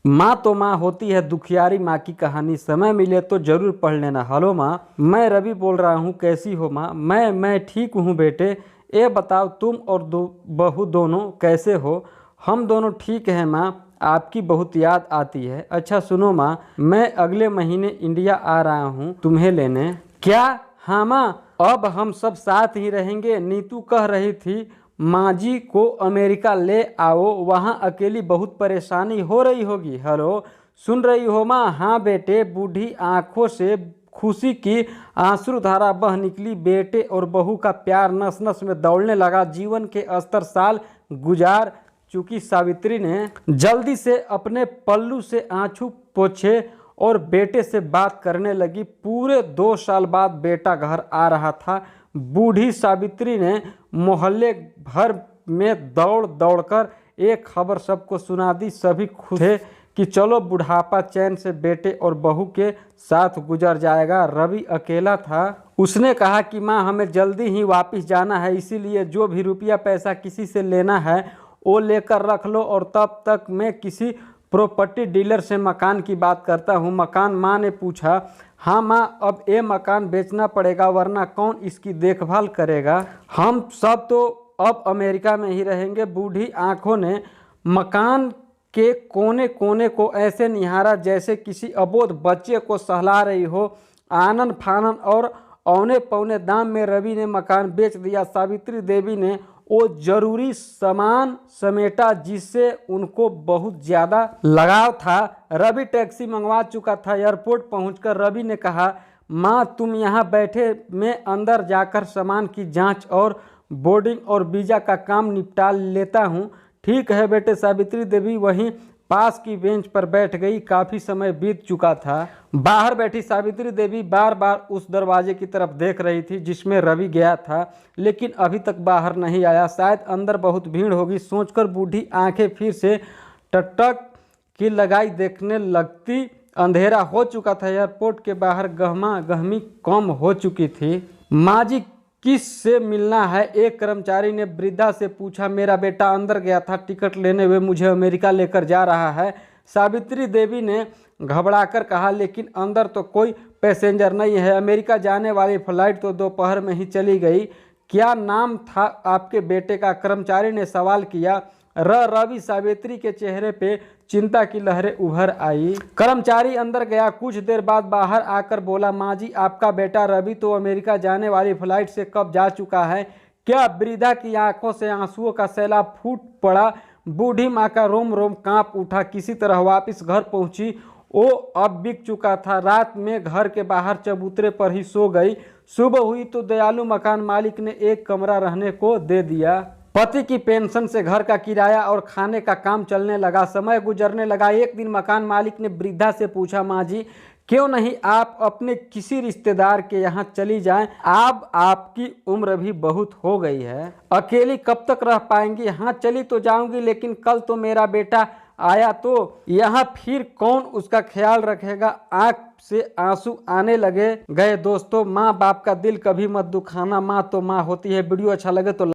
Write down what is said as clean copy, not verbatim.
माँ तो माँ होती है, दुखियारी माँ की कहानी समय मिले तो जरूर पढ़ लेना। हेलो माँ, मैं रवि बोल रहा हूँ, कैसी हो माँ? मैं ठीक हूँ बेटे। ये बताओ तुम और बहू दोनों कैसे हो? हम दोनों ठीक हैं माँ, आपकी बहुत याद आती है। अच्छा सुनो माँ, मैं अगले महीने इंडिया आ रहा हूँ तुम्हें लेने। क्या? हाँ माँ, अब हम सब साथ ही रहेंगे। नीतू कह रही थी माँ जी को अमेरिका ले आओ, वहाँ अकेली बहुत परेशानी हो रही होगी। हेलो, सुन रही हो माँ? हाँ बेटे। बूढ़ी आंखों से खुशी की आंसू धारा बह निकली। बेटे और बहू का प्यार नस नस में दौड़ने लगा। जीवन के अस्तर साल गुजार चूंकि सावित्री ने जल्दी से अपने पल्लू से आंसू पोंछे और बेटे से बात करने लगी। पूरे 2 साल बाद बेटा घर आ रहा था। बूढ़ी सावित्री ने मोहल्ले भर में दौड़ दौड़कर एक खबर सबको सुना दी। सभी खुश थे कि चलो बुढ़ापा चैन से बेटे और बहू के साथ गुजर जाएगा। रवि अकेला था। उसने कहा कि माँ हमें जल्दी ही वापस जाना है, इसीलिए जो भी रुपया पैसा किसी से लेना है वो लेकर रख लो और तब तक मैं किसी प्रॉपर्टी डीलर से मकान की बात करता हूँ। मकान? माँ ने पूछा। हाँ माँ, अब ये मकान बेचना पड़ेगा वरना कौन इसकी देखभाल करेगा? हम सब तो अब अमेरिका में ही रहेंगे। बूढ़ी आंखों ने मकान के कोने कोने को ऐसे निहारा जैसे किसी अबोध बच्चे को सहला रही हो। आनन फानन और औने पौने दाम में रवि ने मकान बेच दिया। सावित्री देवी ने वो जरूरी सामान समेटा जिससे उनको बहुत ज़्यादा लगाव था। रवि टैक्सी मंगवा चुका था। एयरपोर्ट पहुंचकर रवि ने कहा, माँ तुम यहाँ बैठे, मैं अंदर जाकर सामान की जांच और बोर्डिंग और वीज़ा का काम निपटा लेता हूँ। ठीक है बेटे। सावित्री देवी वहीं पास की बेंच पर बैठ गई। काफ़ी समय बीत चुका था। बाहर बैठी सावित्री देवी बार बार उस दरवाजे की तरफ देख रही थी जिसमें रवि गया था, लेकिन अभी तक बाहर नहीं आया। शायद अंदर बहुत भीड़ होगी सोचकर बूढ़ी आंखें फिर से टकटक की लगाई देखने लगती। अंधेरा हो चुका था। एयरपोर्ट के बाहर गहमा गहमी कम हो चुकी थी। माँ जी किस से मिलना है? एक कर्मचारी ने वृद्धा से पूछा। मेरा बेटा अंदर गया था टिकट लेने हुए, मुझे अमेरिका लेकर जा रहा है। सावित्री देवी ने घबराकर कहा, लेकिन अंदर तो कोई पैसेंजर नहीं है। अमेरिका जाने वाली फ्लाइट तो दोपहर में ही चली गई। क्या नाम था आपके बेटे का? कर्मचारी ने सवाल किया। रवि। सावित्री के चेहरे पे चिंता की लहरें उभर आई। कर्मचारी अंदर गया। कुछ देर बाद बाहर आकर बोला, माँ जी आपका बेटा रवि तो अमेरिका जाने वाली फ्लाइट से कब जा चुका है। क्या? वृद्धा की आंखों से आंसुओं का सैलाब फूट पड़ा। बूढ़ी माँ का रोम रोम कांप उठा। किसी तरह वापस घर पहुंची। वो अब बिक चुका था। रात में घर के बाहर चबूतरे पर ही सो गई। सुबह हुई तो दयालु मकान मालिक ने एक कमरा रहने को दे दिया। पति की पेंशन से घर का किराया और खाने का काम चलने लगा। समय गुजरने लगा। एक दिन मकान मालिक ने वृद्धा से पूछा, माँ जी क्यों नहीं आप अपने किसी रिश्तेदार के यहाँ चली जाएं? अब आपकी उम्र भी बहुत हो गई है, अकेली कब तक रह पाएंगी? हाँ चली तो जाऊंगी, लेकिन कल तो मेरा बेटा आया तो यहाँ फिर कौन उसका ख्याल रखेगा? आंख से आंसू आने लगे। गए दोस्तों, माँ बाप का दिल कभी मत दुखाना, माँ तो माँ होती है। वीडियो अच्छा लगे तो